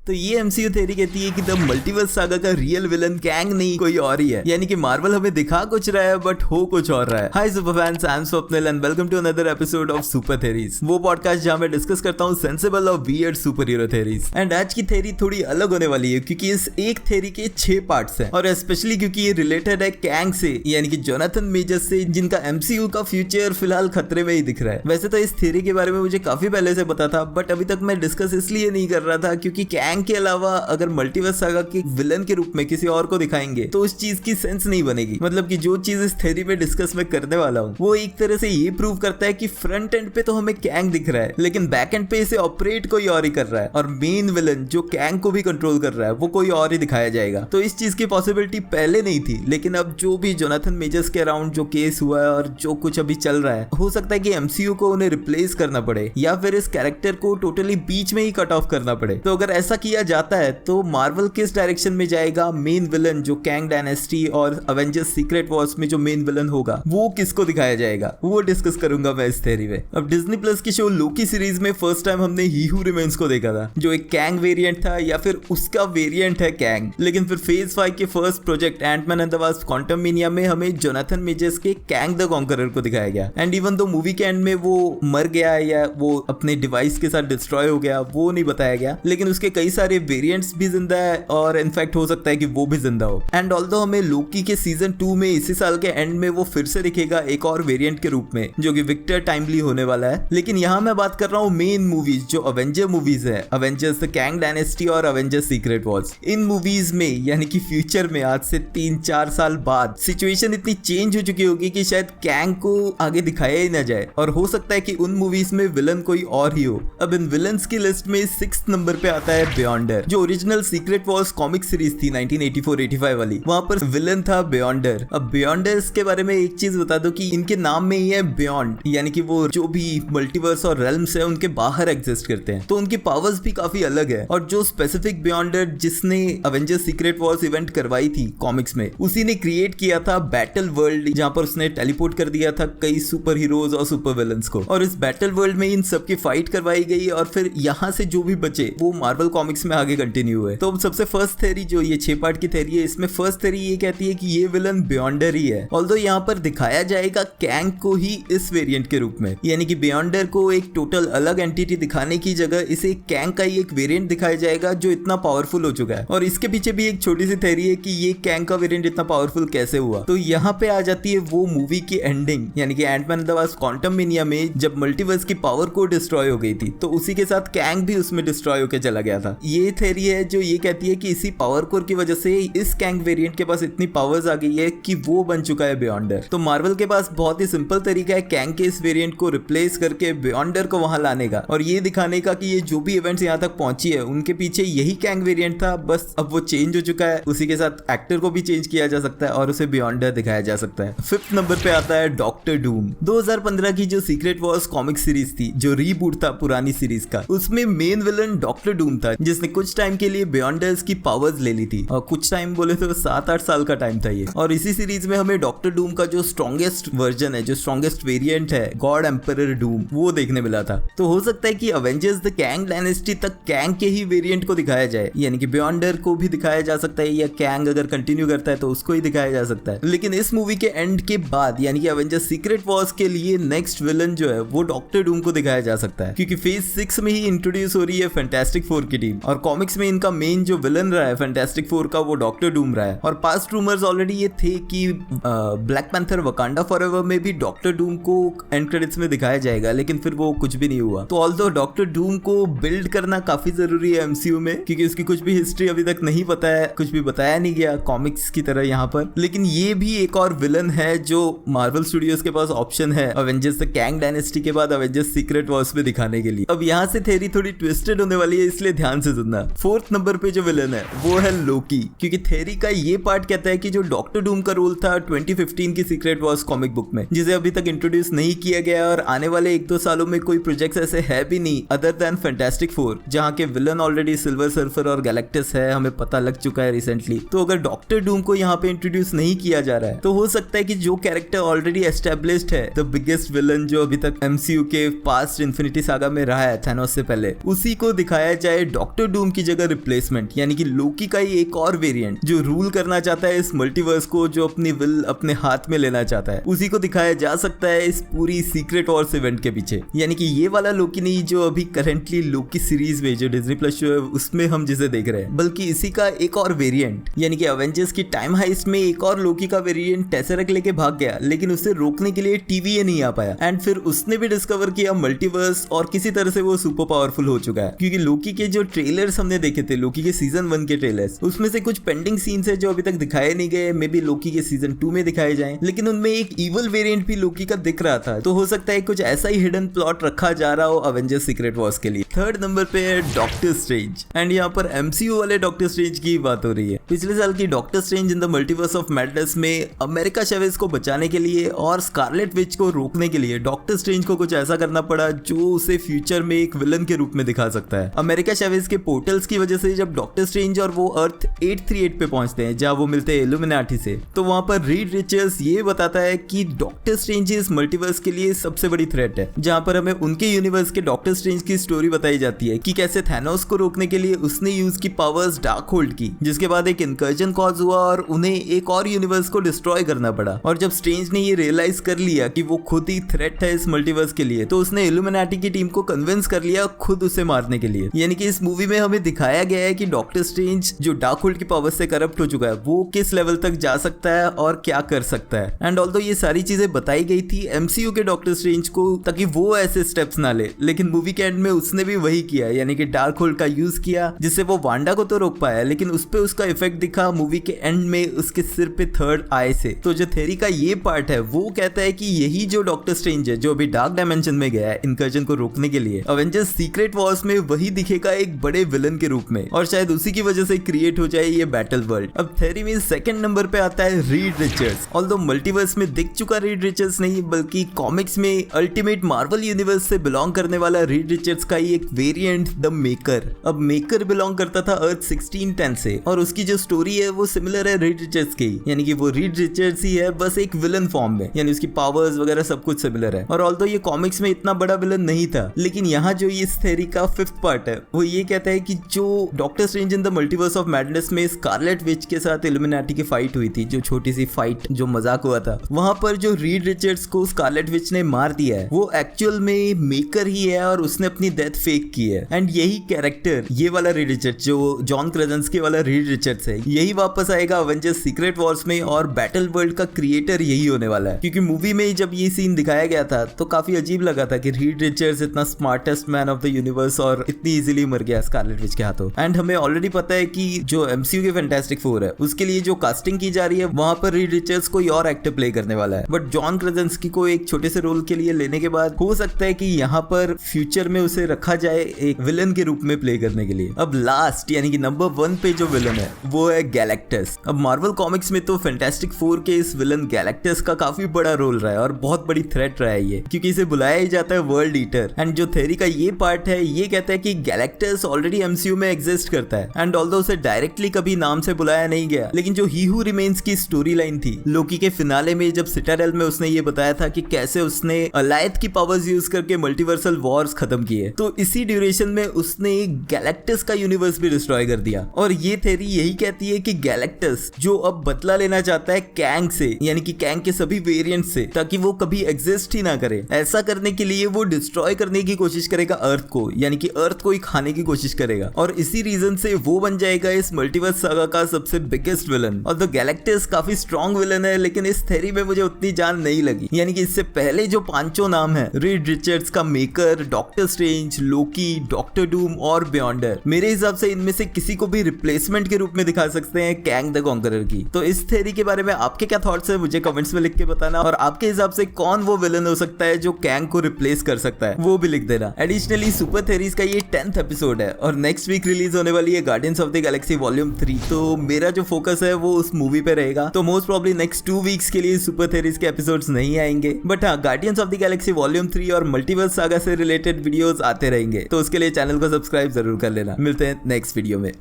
तो ये MCU theory कहती है कि द मल्टीवर्स सागा का रियल विलन कैंग नहीं कोई और ही है, यानी कि मार्वल हमें दिखा कुछ रहा है बट हो कुछ और रहा है। Hi super fans, I am Swapnil and welcome to another episode of super theories, वो पॉडकास्ट जहां मैं डिस्कस करता हूं सेंसिबल और weird super hero theories. And आज की थ्योरी थोड़ी अलग होने वाली है क्योंकि इस एक थ्योरी के 6 पार्ट्स हैं और स्पेशली क्योंकि ये रिलेटेड है कैंग से, यानी कि जोनाथन मेजर्स से, जिनका एमसीयू का फ्यूचर फिलहाल खतरे में ही दिख रहा है। वैसे तो इस थ्योरी के बारे में मुझे काफी पहले से पता था बट अभी तक मैं डिस्कस इसलिए नहीं कर रहा था क्योंकि कैंग के अलावा अगर मल्टीवर्स सागा के विलन के रूप में किसी और को दिखाएंगे तो उस चीज की सेंस नहीं बनेगी। मतलब कि जो चीज इस थ्योरी में डिस्कस मैं करने वाला हूँ वो एक तरह से ये प्रूव करता है कि फ्रंट एंड पे तो हमें कैंग दिख रहा है लेकिन बैक एंड पे इसे ऑपरेट कोई और ही कर रहा है और मेन विलन जो कैंग को भी कंट्रोल कर रहा है वो कोई और ही दिखाया जाएगा। तो इस चीज की पॉसिबिलिटी पहले नहीं थी, लेकिन अब जो भी जोनाथन मेजर्स के अराउंड जो केस हुआ है और जो कुछ अभी चल रहा है, हो सकता है कि एमसीयू को उन्हें रिप्लेस करना पड़े या फिर इस कैरेक्टर को टोटली बीच में ही कट ऑफ करना पड़े। तो अगर ऐसा किया जाता है तो मार्वल किस डायरेक्शन में जाएगा, मेन विलन जो कैंग डायनेस्टी और अवेंजर्स सीक्रेट वॉर्स में जो मेन विलन होगा वो किसको दिखाया जाएगा, वो डिस्कस करूंगा मैं इस थ्योरी में। अब डिज्नी प्लस की शो लोकी सीरीज में फर्स्ट टाइम हमने ही हू रिमेन्स को देखा था जो एक कैंग वेरिएंट था या फिर उसका वेरिएंट है कैंग। लेकिन फिर फेज 5 के first project Ant-Man and the Wasp Quantumania में हमें जोनाथन मेजर्स के कैंग द कॉन्करर को दिखाया गया। एंड इवन दो मूवी के एंड में वो मर गया या वो अपने डिवाइस के साथ डिस्ट्रॉय हो गया वो नहीं बताया गया, लेकिन उसके कई सारे वेरिएंट्स भी जिंदा है और इनफैक्ट हो सकता है कि वो भी जिंदा हो। एंड ऑल्दो हमें लोकी के सीजन 2 में इसी साल के एंड में वो फिर से दिखेगा एक और वेरिएंट के रूप में जो कि विक्टर टाइमली होने वाला है। लेकिन यहाँ मैं बात कर रहा हूँ मेन मूवीज जो अवेंजर मूवीज है, अवेंजर्स द कैंग डायनेस्टी और अवेंजर्स सीक्रेट वॉर्स। इन मूवीज में यानी कि फ्यूचर में आज से 3-4 साल बाद सिचुएशन इतनी चेंज हो चुकी होगी कि शायद कैंग को आगे दिखाया ही ना जाए और हो सकता है कि उन मूवीज में विलन कोई और ही हो। अब इन विलन्स की लिस्ट में 6th नंबर पे आता है बियॉन्डर, जो original secret Wars comic series थी 1984-85 वाली, वहां पर विलन था बियॉन्डर। अब बियॉन्डर्स के बारे में एक चीज बता दो कि इनके नाम में ही है बियॉन्ड, यानी कि वो जो भी मल्टीवर्स और रेल्म्स है उनके बाहर एग्जिस्ट करते हैं, तो उनकी पावर्स भी काफी अलग है। और जो स्पेसिफिक बियॉन्डर जिसने अवेंजर्स सीक्रेट वॉर्स इवेंट करवाई थी कॉमिक्स में, उसी ने क्रिएट किया था बैटल वर्ल्ड, जहां पर उसने टेलीपोर्ट कर दिया था कई सुपर हीरोज और सुपर विलन्स को, और इस बैटल वर्ल्ड में इन सबकी फाइट करवाई गई और फिर यहाँ से जो भी बचे वो मार्वल कॉमिक्स में आगे कंटिन्यू हुए। तो सबसे फर्स्ट थ्योरी जो ये 6 पार्ट की थ्योरी है, इसमें फर्स्ट थ्योरी ये कहती है कि ये विलन बियॉन्डर ही है। ऑल्दो यहाँ पर दिखाया जाएगा कैंग को ही इस वेरिएंट के रूप में, यानी कि बियॉन्डर को एक टोटल अलग एंटिटी दिखाने की जगह इसे कैंग का ही एक वेरिएंट दिखाया जाएगा जो इतना पावरफुल हो चुका है। और इसके पीछे भी एक छोटी सी थ्योरी है कि ये कैंग का वेरिएंट इतना पावरफुल कैसे हुआ। तो यहाँ पे आ जाती है वो मूवी की एंडिंग, यानी कि Ant-Man and the Wasp Quantumania में जब मल्टीवर्स की पावर को डिस्ट्रॉय हो गई थी तो उसी के साथ कैंग भी उसमें डिस्ट्रॉय होकर चला गया था। ये थ्योरी है जो ये कहती है कि इसी पावर कोर की वजह से इस कैंग वेरिएंट के पास इतनी पावर्स आ गई है कि वो बन चुका है बियॉन्डर। तो मार्वल के पास बहुत ही सिंपल तरीका है कैंग के इस वेरिएंट को रिप्लेस करके बियॉन्डर को वहां लाने का और ये दिखाने का कि ये जो भी इवेंट्स यहाँ तक पहुंची है उनके पीछे यही कैंग वेरिएंट था, बस अब वो चेंज हो चुका है। उसी के साथ एक्टर को भी चेंज किया जा सकता है और उसे बियॉन्डर दिखाया जा सकता है। 5th नंबर पे आता है डॉक्टर डूम। 2015 की जो सीक्रेट वॉर्स कॉमिक सीरीज थी जो रीबूट था पुरानी सीरीज का, उसमें मेन विलन डॉक्टर डूम था जिसने कुछ टाइम के लिए बियॉन्डर्स की पावर्स ले ली थी और कुछ टाइम बोले तो 7-8 साल का टाइम था ये। और इसी सीरीज में हमें डॉक्टर डूम का जो स्ट्रॉन्गेस्ट वर्जन है, जो स्ट्रॉन्गेस्ट वेरिएंट है, गॉड एम्परर डूम, वो देखने मिला था। तो हो सकता है कि अवेंजर्स द कैंग डायनेस्टी तक कैंग के ही वेरिएंट को दिखाया जाए, यानी कि बियॉन्डर को भी दिखाया जा सकता है या कैंग अगर कंटिन्यू करता है तो उसको ही दिखाया जा सकता है। लेकिन इस मूवी के एंड के बाद यानी कि अवेंजर्स सीक्रेट वॉर्स के लिए नेक्स्ट विलन जो है वो डॉक्टर डूम को दिखाया जा सकता है क्योंकि फेज 6 में ही इंट्रोड्यूस हो रही है फैंटास्टिक 4 की टीम और कॉमिक्स में इनका मेन जो विलन रहा है फैंटास्टिक 4 का वो डॉक्टर डूम रहा है। और पास्ट रूमर्स ऑलरेडी ये थे कि ब्लैक पैंथर वकांडा फॉरएवर में भी डॉक्टर डूम को एंड क्रेडिट्स में दिखाया जाएगा, लेकिन फिर वो कुछ भी नहीं हुआ। तो ऑल्दो डॉक्टर डूम को बिल्ड करना काफी जरूरी है एमसीयू में क्योंकि उसकी कुछ भी हिस्ट्री अभी तक नहीं पता है, कुछ भी बताया नहीं गया कॉमिक्स की तरह यहाँ पर। लेकिन ये भी एक और विलन है जो मार्वल स्टूडियोज के पास ऑप्शन है अवेंजर्स द कैंग डायनेस्टी के बाद अवेंजर्स सीक्रेट वॉर्स में दिखाने के लिए। अब यहाँ से थ्योरी थोड़ी ट्विस्टेड होने वाली है, इसलिए ध्यान से सुनना। 4th नंबर पे जो विलन है वो है लोकी, क्योंकि थ्योरी का ये पार्ट कहता है कि जो डॉक्टर डूम का रोल था 2015 की सीक्रेट वॉर्स कॉमिक बुक में, जिसे अभी तक इंट्रोड्यूस नहीं किया गया और आने वाले 1-2 सालों में कोई प्रोजेक्ट्स ऐसे है भी नहीं अदर देन फैंटास्टिक 4, जहाँ के विलन ऑलरेडी सिल्वर सर्फर और गैलेक्टस है, हमें पता लग चुका है रिसेंटली। तो अगर डॉक्टर डूम को यहाँ पे इंट्रोड्यूस नहीं किया जा रहा है तो हो सकता है कि जो कैरेक्टर ऑलरेडी एस्टेब्लिश्ड है, द बिगेस्ट विलन जो अभी तक एमसीयू के पास्ट इन्फिनिटी सागा में रहा है थैनोस से पहले, उसी को दिखाया जाए डॉक्टर डॉक्टर डूम की जगह रिप्लेसमेंट यानी कि लोकी का ही एक और वेरिएंट जो रूल करना चाहता है इस मल्टीवर्स को, जो अपनी विल अपने हाथ में लेना चाहता है, उसी को दिखाया जा सकता है इस पूरी सीक्रेट वॉर्स इवेंट के पीछे। यानी कि ये वाला लोकी नहीं जो अभी करंटली लोकी सीरीज में जो डिज्नी प्लस शो है उसमें हम जिसे देख रहे हैं, बल्कि इसी का एक और वेरिएंट। यानी कि एवेंजर्स की टाइम हाइस्ट में एक और लोकी का वेरिएंट टेसरक लेके भाग गया, लेकिन उसे रोकने के लिए टीवीए नहीं आ पाया एंड फिर उसने भी डिस्कवर किया मल्टीवर्स और किसी तरह से वो सुपर पावरफुल हो चुका है। क्योंकि लोकी के जो ट्रेलर्स हमने देखे थे, लोकी के सीजन 1 के ट्रेलर्स, उसमें से कुछ पेंडिंग सीन्स है जो अभी तक दिखाए नहीं गए, मे बी लोकी के सीजन 2 में दिखाए जाएं, लेकिन उनमें एक इवल वेरिएंट भी लोकी का दिख रहा था। तो हो सकता है कुछ ऐसा ही हिडन प्लॉट रखा जा रहा हो अवेंजर्स सीक्रेट वॉर्स के लिए। थर्ड नंबर पे है डॉक्टर स्ट्रेंज एंड यहाँ पर एमसीयू वाले डॉक्टर स्ट्रेंज की बात हो रही है। पिछले साल की doctor strange in the multiverse of madness में अमेरिका चेवेज को बचाने के लिए और स्कारलेट विच को रोकने के लिए डॉक्टर स्ट्रेंज को कुछ ऐसा करना पड़ा जो उसे फ्यूचर में एक विलन के रूप में दिखा सकता है। अमेरिका चेवेज के पोर्टल्स की वजह से जब डॉक्टर स्ट्रेंज और वो अर्थ 838 पे पहुंचते हैं जहां वो मिलते हैं इल्यूमिनाटी से, तो वहां पर रीड रिचर्ड्स ये बताता है कि डॉक्टर स्ट्रेंज इस मल्टीवर्स के लिए सबसे बड़ी थ्रेट है। जहां पर हमें उनके यूनिवर्स के डॉक्टर स्ट्रेंज की स्टोरी बताई जाती है कि कैसे थैनोस को रोकने के लिए उसने यूज की पावर्स डार्क होल्ड की, जिसके बाद एक इनकर्जन कॉज हुआ और उन्हें एक और यूनिवर्स को डिस्ट्रॉय करना पड़ा। और जब स्ट्रेंज ने ये रियलाइज कर लिया कि वो खुद ही थ्रेट है इस मल्टीवर्स के लिए, तो उसने इल्यूमिनाटी की टीम को कन्विंस कर लिया खुद उसे मारने के लिए। यानी कि इस मूवी में हमें दिखाया गया है कि डॉक्टर स्ट्रेंज जो डार्क होल्ड की पावर से करप्ट हो चुका है, वो किस लेवल तक जा सकता है और क्या कर सकता है। एंड ऑल्दो ये सारी चीजें बताई गई थी एमसीयू के डॉक्टर स्ट्रेंज को ताकि वो ऐसे स्टेप्स ना ले, लेकिन मूवी के एंड में उसने भी वही किया, यानी कि डार्क होल्ड का यूज किया जिससे वो वांडा को तो रोक पाया, लेकिन उस पे उसका इफेक्ट दिखा मूवी के एंड में उसके सिर पे थर्ड आई से। तो जो थ्योरी का ये पार्ट है वो कहता है कि यही जो डॉक्टर स्ट्रेंज है जो अभी डार्क डायमेंशन में गया है इनकर्जन को रोकने के लिए, अवेंजर्स सीक्रेट वॉर्स में वही दिखेगा एक बड़े विलन के रूप में, और शायद उसी की वजह से क्रिएट हो जाए ये बैटल वर्ल्ड। अब थ्योरी में सेकंड नंबर पे आता है रीड रिचर्ड्स। ऑल्दो मल्टीवर्स में दिख चुका रीड रिचर्ड्स नहीं, बल्कि कॉमिक्स में अल्टीमेट मार्वल यूनिवर्स से बिलोंग करने वाला रीड रिचर्ड्स का ही एक वेरिएंट द मेकर। अब मेकर बिलोंग करता था अर्थ 1610 से और उसकी जो स्टोरी है वो सिमिलर है रीड रिचर्ड्स की, यानी कि वो रीड रिचर्ड्स ही है बस एक विलन फॉर्म में, यानी उसकी पावर्स वगैरह सब कुछ सिमिलर है। और ऑल्दो ये कॉमिक्स में इतना बड़ा विलन नहीं था, लेकिन यहाँ जो इस थ्योरी का फिफ्थ पार्ट है वो ये कहता है कि जो doctor strange in the multiverse of madness में स्कारलेट विच के साथ इल्यूमिनाटी की फाइट हुई थी, जो छोटी सी फाइट जो मजाक हुआ था, वहां पर जो रीड रिचर्ड्स को स्कारलेट विच ने मार दिया है वो एक्चुअल में मेकर ही है और उसने अपनी डेथ फेक की है। एंड यही कैरेक्टर, ये वाला रीड रिचर्ड्स जो जॉन क्रेजेंस्की वाला रीड रिचर्ड्स है, यही वापस आएगा अवेंजर्स सीक्रेट वॉर्स में और बैटल वर्ल्ड का क्रिएटर यही होने वाला है। क्योंकि मूवी में जब ये सीन दिखाया गया था तो काफी अजीब लगा था कि रीड रिचर्ड्स इतना smartest man of the universe और इतनी इजीली मर गया स्कारलेट विच के हाथों। एंड हमें ऑलरेडी पता है कि जो एमसीयू के फैंटास्टिक फोर है उसके लिए जो कास्टिंग की जा रही है वहां पर रीड रिचर्ड्स कोई और एक्टर प्ले करने वाला है, बट जॉन क्रेजेंस्की को एक छोटे से रोल के लिए लेने के बाद हो सकता है कि यहाँ पर फ्यूचर में उसे रखा जाए एक विलन के रूप में प्ले करने के लिए। अब लास्ट यानी कि नंबर 1 पे जो विलन है वो है गैलेक्टस। अब मार्वल कॉमिक्स में तो फैंटास्टिक फोर के इस विलन गैलेक्टस का काफी बड़ा रोल रहा है और बहुत बड़ी थ्रेट रहा है ये, क्योंकि इसे बुलाया ही जाता है वर्ल्ड ईटर। एंड जो थ्योरी का ये पार्ट है ये कहता है कि गैलेक्टस ऑलरेडी एमसीयू में एग्जिस्ट करता है एंड ऑल्दो उसे डायरेक्टली कभी नाम से बुलाया नहीं गया, लेकिन जो ही हू रिमेन्स की स्टोरी लाइन थी लोकी के फिनाले में जब सिटाडेल में उसने ये बताया था कि कैसे उसने अलायत की पावर्स यूज करके मल्टीवर्सल वॉर्स खत्म किए, तो इसी ड्यूरेशन में उसने गैलेक्टस का यूनिवर्स भी डिस्ट्रॉय कर दिया। और ये थ्योरी यही कहती है कि गैलेक्टस जो अब बदला लेना चाहता है कैंग से, यानी कि कैंग के सभी वेरिएंट से, ताकि वो कभी एग्जिस्ट ही ना करे। ऐसा करने के लिए वो डिस्ट्रॉय करने की कोशिश करेगा अर्थ को, यानी कि अर्थ को ही खाने की कोशिश करेगा, और इसी रीजन से वो बन जाएगा इस मल्टीवर्स सागा का सबसे बिगेस्ट विलन। और द गैलेक्टस काफी स्ट्रॉन्ग विलन है, लेकिन इस थ्योरी में मुझे उतनी जान नहीं लगी। यानी कि इससे पहले जो पांचों नाम है रीड रिचर्ड्स का मेकर, डॉक्टर स्ट्रेंज, लोकी, डॉक्टर डूम और बियॉन्डर, मेरे हिसाब से इनमें से किसी को भी रिप्लेसमेंट के रूप में दिखा सकते हैं कैंग द कॉन्करर की। तो इस थ्योरी के बारे में आपके क्या थॉट्स है मुझे कमेंट्स में लिख के बताना, और आपके हिसाब से कौन वो विलन हो सकता है जो कैंग को रिप्लेस कर सकता है वो भी लिख देना। एडिशनली सुपर थ्योरीज का ये 10th एपिसोड है और नेक्स्ट वीक रिलीज होने वाली है guardians of the Galaxy volume 3, तो मेरा जो फोकस है वो उस मूवी पे रहेगा। तो मोस्ट प्रोबब्ली नेक्स्ट 2 वीक्स के लिए सुपर थ्योरीज के एपिसोड्स नहीं आएंगे, बट हाँ guardians of the Galaxy volume 3 और मल्टीवर्स सागा से रिलेटेड वीडियोस आते रहेंगे, तो उसके लिए चैनल को सब्सक्राइब जरूर कर लेना। मिलते हैं नेक्स्ट वीडियो में।